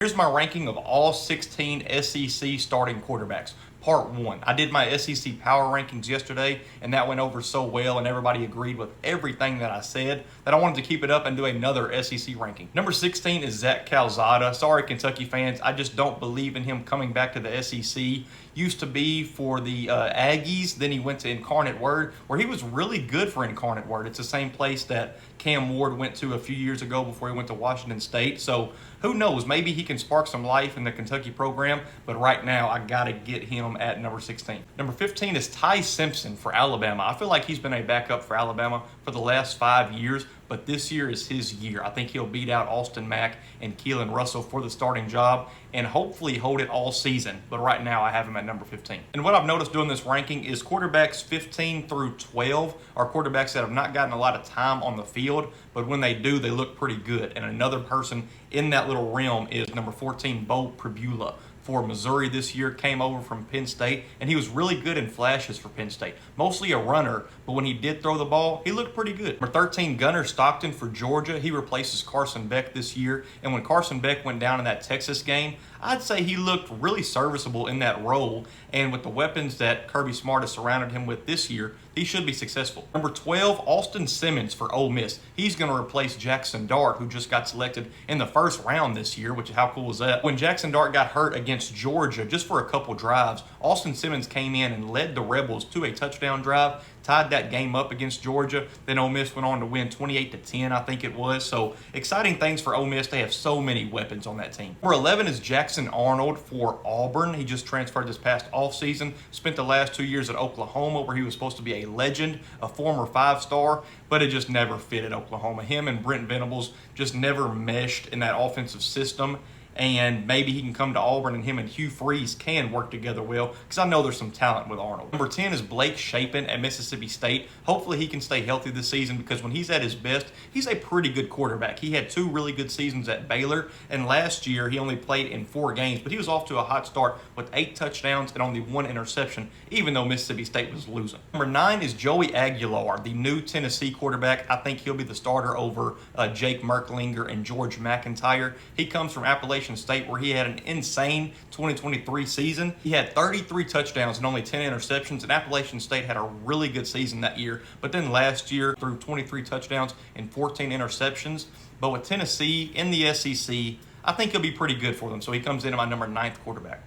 Here's my ranking of all 16 SEC starting quarterbacks. Part 1. I did my SEC power rankings yesterday, and that went over so well, and everybody agreed with everything that I said that I wanted to keep it up and do another SEC ranking. Number 16 is Zach Calzada. Sorry, Kentucky fans, I just don't believe in him coming back to the SEC. Used to be for the Aggies, then he went to Incarnate Word, where he was really good for Incarnate Word. It's the same place that Cam Ward went to a few years ago before he went to Washington State. So who knows? Maybe he can spark some life in the Kentucky program, but right now I got to get him at number 16. Number 15 is Ty Simpson for Alabama. I feel like he's been a backup for Alabama for the last 5 years, but this year is his year. I think he'll beat out Austin Mack and Keelan Russell for the starting job and hopefully hold it all season. But right now I have him at number 15. And what I've noticed doing this ranking is quarterbacks 15 through 12 are quarterbacks that have not gotten a lot of time on the field, but when they do, they look pretty good. And another person in that little realm is number 14, Bo Pribula for Missouri this year, came over from Penn State, and he was really good in flashes for Penn State. Mostly a runner, but when he did throw the ball, he looked pretty good. Number 13, Gunnar Stockton for Georgia. He replaces Carson Beck this year, and when Carson Beck went down in that Texas game, I'd say he looked really serviceable in that role, and with the weapons that Kirby Smart has surrounded him with this year, he should be successful. Number 12, Austin Simmons for Ole Miss. He's going to replace Jackson Dart, who just got selected in the first round this year, which how cool is that? When Jackson Dart got hurt against Georgia, just for a couple drives, Austin Simmons came in and led the Rebels to a touchdown drive, tied that game up against Georgia. Then Ole Miss went on to win 28-10, I think it was. So exciting things for Ole Miss. They have so many weapons on that team. Number 11 is Jackson Arnold for Auburn. He just transferred this past offseason. Spent the last 2 years at Oklahoma, where he was supposed to be a legend, a former 5-star, but it just never fit at Oklahoma. Him and Brent Venables just never meshed in that offensive system. And maybe he can come to Auburn and him and Hugh Freeze can work together well, because I know there's some talent with Arnold. Number 10 is Blake Shapen at Mississippi State. Hopefully he can stay healthy this season, because when he's at his best, he's a pretty good quarterback. He had 2 really good seasons at Baylor, and last year he only played in 4 games, but he was off to a hot start with 8 touchdowns and only 1 interception, even though Mississippi State was losing. Number 9 is Joey Aguilar, the new Tennessee quarterback. I think he'll be the starter over Jake Merklinger and George McIntyre. He comes from Appalachian State, where he had an insane 2023 season. He had 33 touchdowns and only 10 interceptions, and Appalachian State had a really good season that year. But then last year, threw 23 touchdowns and 14 interceptions. But with Tennessee in the SEC, I think he'll be pretty good for them. So he comes in at my number 9th quarterback.